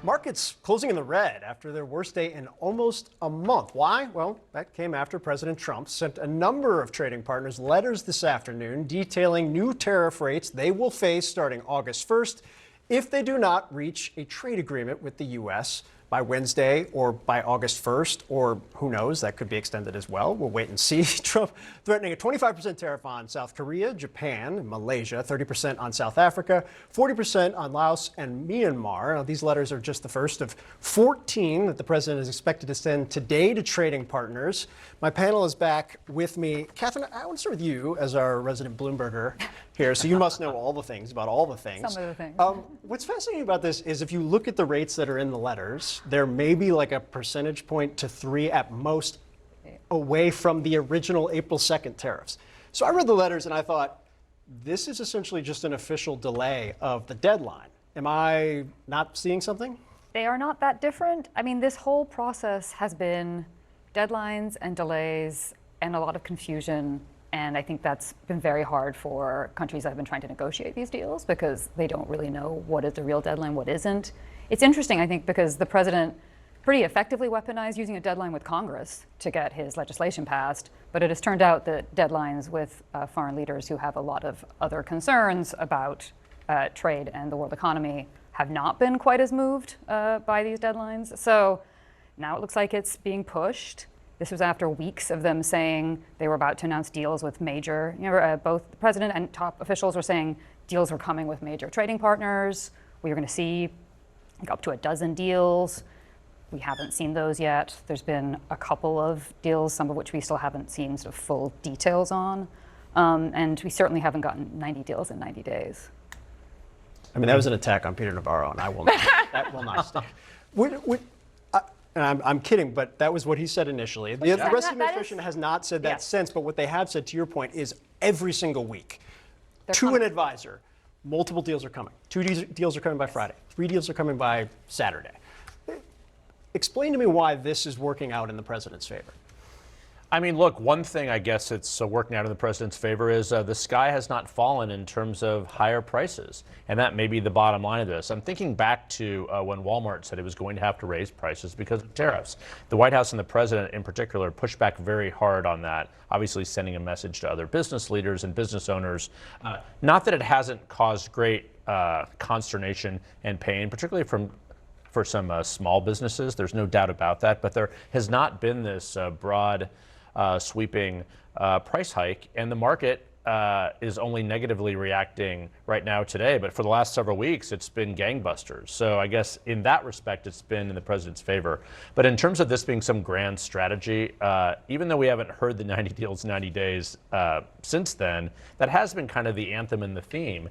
Markets closing in the red after their worst day in almost a month. Why? Well, that came after President Trump sent a number of trading partners letters this afternoon detailing new tariff rates they will face starting August 1st if they do not reach a trade agreement with the U.S. by Wednesday or by August 1st, or who knows, that could be extended as well. We'll wait and see. Trump threatening a 25% tariff on South Korea, Japan, and Malaysia, 30% on South Africa, 40% on Laos and Myanmar. Now, these letters are just the first of 14 that the president is expected to send today to trading partners. My panel is back with me. Catherine, I want to start with you as our resident Bloomberger here, so you must know all the things about all the things. Some of the things. What's fascinating about this is if you look at the rates that are in the letters, there may be like a percentage point to 3 at most away from the original April 2nd tariffs. So I read the letters and I thought, this is essentially just an official delay of the deadline. Am I not seeing something? They are not that different. I mean, this whole process has been deadlines and delays and a lot of confusion. And I think that's been very hard for countries that have been trying to negotiate these deals because they don't really know what is the real deadline, what isn't. It's interesting, I think, because the president pretty effectively weaponized using a deadline with Congress to get his legislation passed. But it has turned out that deadlines with foreign leaders who have a lot of other concerns about trade and the world economy have not been quite as moved by these deadlines. So now it looks like it's being pushed. This was after weeks of them saying they were about to announce deals with major, both the president and top officials were saying deals were coming with major trading partners. We were going to see up to a dozen deals. We haven't seen those yet. There's been a couple of deals, some of which we still haven't seen sort of full details on. And we certainly haven't gotten 90 deals in 90 days. I mean, that was an attack on Peter Navarro, and I will not, that will not stand. And I'm kidding, but that was what he said initially. The rest of the administration has not said that since, but what they have said, to your point, is every single week, to an advisor, multiple deals are coming. 2 deals are coming by Friday. 3 deals are coming by Saturday. Explain to me why this is working out in the president's favor. I mean, look, one thing I guess it's working out in the president's favor is the sky has not fallen in terms of higher prices. And that may be the bottom line of this. I'm thinking back to when Walmart said it was going to have to raise prices because of tariffs. The White House and the president in particular pushed back very hard on that, obviously sending a message to other business leaders and business owners. Not that it hasn't caused great consternation and pain, particularly for some small businesses. There's no doubt about that. But there has not been this broad sweeping price hike, and the market is only negatively reacting right now today. But for the last several weeks, it's been gangbusters. So I guess in that respect, it's been in the president's favor. But in terms of this being some grand strategy, even though we haven't heard the 90 deals, 90 days since then, that has been kind of the anthem and the theme.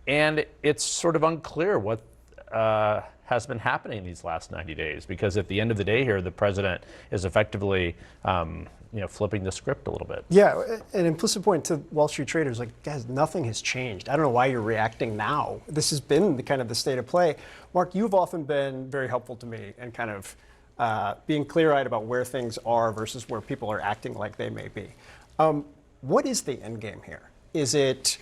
And it's sort of unclear what has been happening these last 90 days, because at the end of the day here, the president is effectively flipping the script a little bit. Yeah, an implicit point to Wall Street traders, like, guys, nothing has changed. I don't know why you're reacting now. This has been the kind of the state of play. Mark, you've often been very helpful to me and kind of being clear-eyed about where things are versus where people are acting like they may be. What is the end game here? Is it...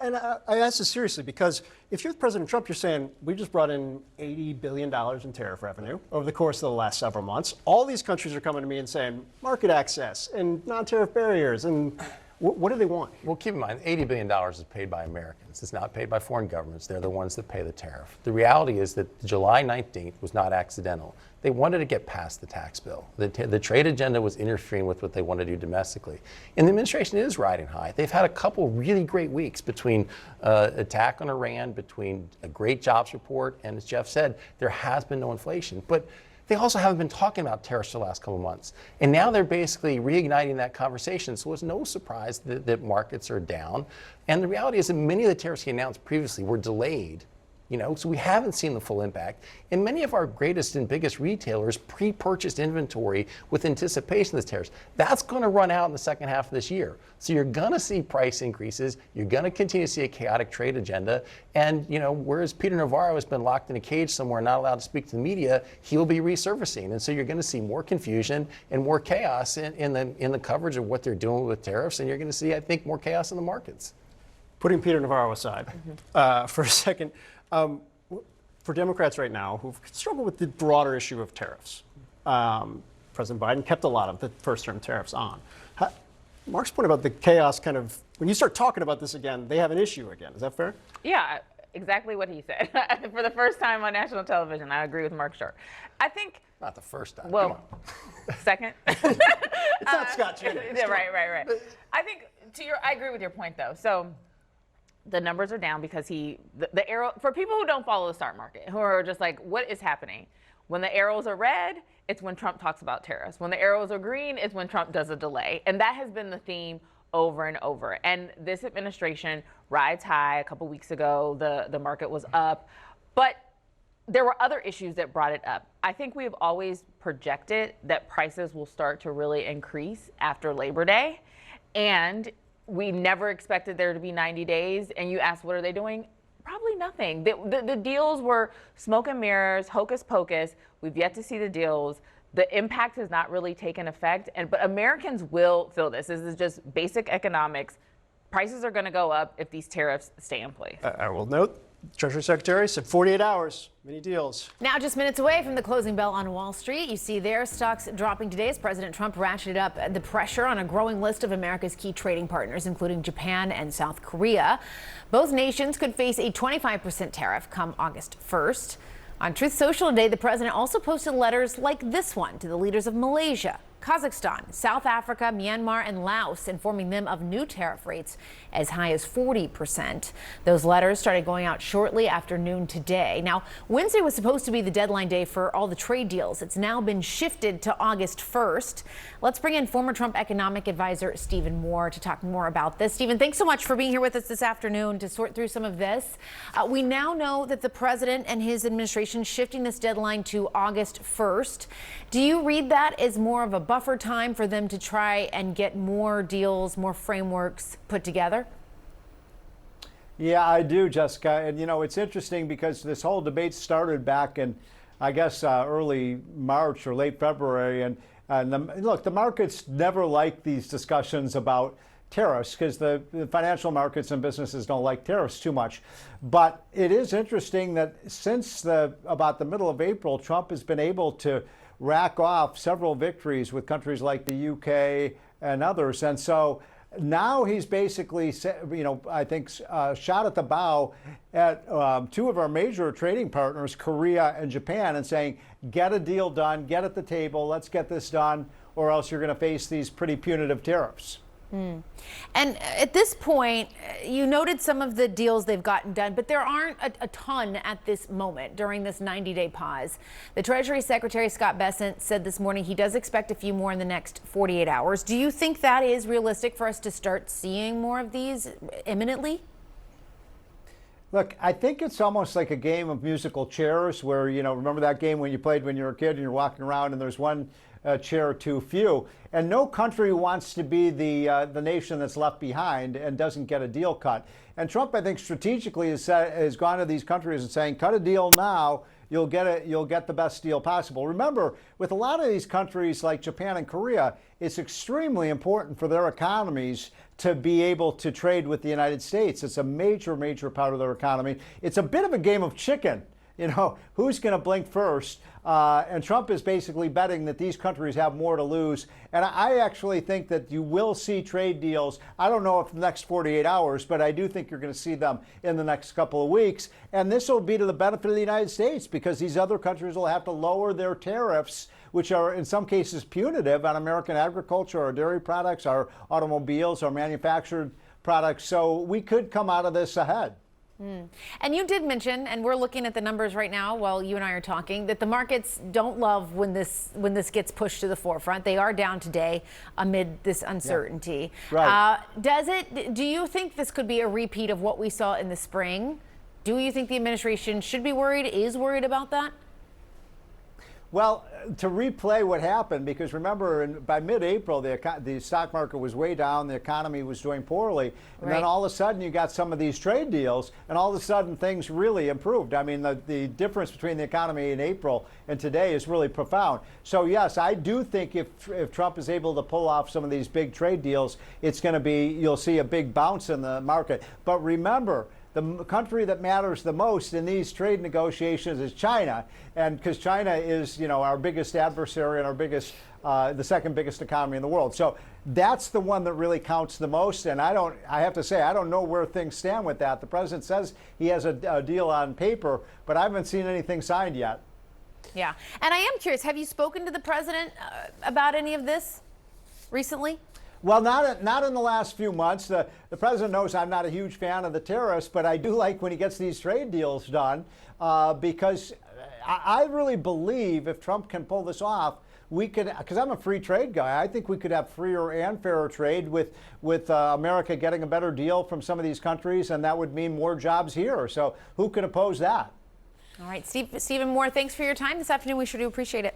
and I ask this seriously because if you're President Trump, you're saying we just brought in $80 billion in tariff revenue over the course of the last several months. All these countries are coming to me and saying market access and non-tariff barriers. And what do they want? Well, keep in mind, $80 billion is paid by Americans. It's not paid by foreign governments. They're the ones that pay the tariff. The reality is that July 19th was not accidental. They wanted to get past the tax bill. The trade agenda was interfering with what they want to do domestically. And the administration is riding high. They've had a couple really great weeks between attack on Iran, between a great jobs report, and as Jeff said, there has been no inflation. But they also haven't been talking about tariffs for the last couple of months. And now they're basically reigniting that conversation. So it's no surprise that markets are down. And the reality is that many of the tariffs he announced previously were delayed. So we haven't seen the full impact. And many of our greatest and biggest retailers pre-purchased inventory with anticipation of the tariffs. That's going to run out in the second half of this year. So you're going to see price increases. You're going to continue to see a chaotic trade agenda. And, whereas Peter Navarro has been locked in a cage somewhere, not allowed to speak to the media, he'll be resurfacing. And so you're going to see more confusion and more chaos in the coverage of what they're doing with tariffs. And you're going to see, I think, more chaos in the markets. Putting Peter Navarro aside for a second, for Democrats right now who struggle with the broader issue of tariffs. President Biden kept a lot of the first-term tariffs on. Mark's point about the chaos kind of, when you start talking about this again, they have an issue again. Is that fair? Yeah, exactly what he said. For the first time on national television, I agree with Mark Short. I think, Not the first time. well, second. It's not Scott Jennings. Yeah, right. I think I agree with your point though. So the numbers are down because the arrow, for people who don't follow the stock market, who are just like, what is happening? When the arrows are red, it's when Trump talks about tariffs. When the arrows are green, it's when Trump does a delay. And that has been the theme over and over. And this administration rides high. A couple weeks ago, the market was up. But there were other issues that brought it up. I think we've always projected that prices will start to really increase after Labor Day. And we never expected there to be 90 days. And you ask, what are they doing? Probably nothing. The deals were smoke and mirrors, hocus pocus. We've yet to see the deals. The impact has not really taken effect. But Americans will feel this. This is just basic economics. Prices are going to go up if these tariffs stay in place. I will note, Treasury Secretary said 48 hours, many deals. Now just minutes away from the closing bell on Wall Street, you see their stocks dropping today as President Trump ratcheted up the pressure on a growing list of America's key trading partners, including Japan and South Korea. Both nations could face a 25% tariff come August 1st. On Truth Social today, the president also posted letters like this one to the leaders of Malaysia, Kazakhstan, South Africa, Myanmar, and Laos, informing them of new tariff rates as high as 40%. Those letters started going out shortly after noon today. Now, Wednesday was supposed to be the deadline day for all the trade deals. It's now been shifted to August 1st. Let's bring in former Trump economic advisor Stephen Moore to talk more about this. Stephen, thanks so much for being here with us this afternoon to sort through some of this. We now know that the president and his administration shifting this deadline to August 1st. Do you read that as more of a buffer time for them to try and get more deals, more frameworks put together? Yeah, I do, Jessica. And, you know, it's interesting because this whole debate started back in, I guess, early March or late February. And look, the markets never like these discussions about tariffs because the financial markets and businesses don't like tariffs too much. But it is interesting that since about the middle of April, Trump has been able to rack off several victories with countries like the UK and others. And so now he's basically, you know, I think shot at the bow at two of our major trading partners, Korea and Japan, and saying, get a deal done, get at the table, let's get this done, or else you're going to face these pretty punitive tariffs. And at this point, you noted some of the deals they've gotten done, but there aren't a ton at this moment during this 90-day pause. The Treasury Secretary, Scott Bessent, said this morning he does expect a few more in the next 48 hours. Do you think that is realistic for us to start seeing more of these imminently? Look, I think it's almost like a game of musical chairs where, you know, remember that game when you played when you were a kid and you're walking around and there's one chair too few. And no country wants to be the nation that's left behind and doesn't get a deal cut. And Trump, I think, strategically has gone to these countries and saying, cut a deal now, you'll get the best deal possible. Remember, with a lot of these countries like Japan and Korea, it's extremely important for their economies to be able to trade with the United States. It's a major, major part of their economy. It's a bit of a game of chicken. You know, who's going to blink first? And Trump is basically betting that these countries have more to lose. And I actually think that you will see trade deals. I don't know if the next 48 hours, but I do think you're going to see them in the next couple of weeks. And this will be to the benefit of the United States because these other countries will have to lower their tariffs, which are in some cases punitive on American agriculture, our dairy products, our automobiles, our manufactured products. So we could come out of this ahead. And you did mention, and we're looking at the numbers right now while you and I are talking, that the markets don't love when this gets pushed to the forefront. They are down today amid this uncertainty. Yeah. Right. Do you think this could be a repeat of what we saw in the spring? Do you think the administration should be worried, is worried about that? Well, to replay what happened, because remember, by mid-April, the stock market was way down, the economy was doing poorly, and then all of a sudden you got some of these trade deals, and all of a sudden things really improved. I mean, the difference between the economy in April and today is really profound. So yes, I do think if Trump is able to pull off some of these big trade deals, it's going to be, you'll see a big bounce in the market. But remember, the country that matters the most in these trade negotiations is China, and because China is, our biggest adversary and our biggest, the second biggest economy in the world. So that's the one that really counts the most. And I have to say, I don't know where things stand with that. The president says he has a deal on paper, but I haven't seen anything signed yet. Yeah. And I am curious, have you spoken to the president about any of this recently? Well, not in the last few months. The president knows I'm not a huge fan of the tariffs, but I do like when he gets these trade deals done because I really believe if Trump can pull this off, we could, because I'm a free trade guy, I think we could have freer and fairer trade with America getting a better deal from some of these countries, and that would mean more jobs here. So who could oppose that? All right, Stephen Moore, thanks for your time this afternoon. We sure do appreciate it.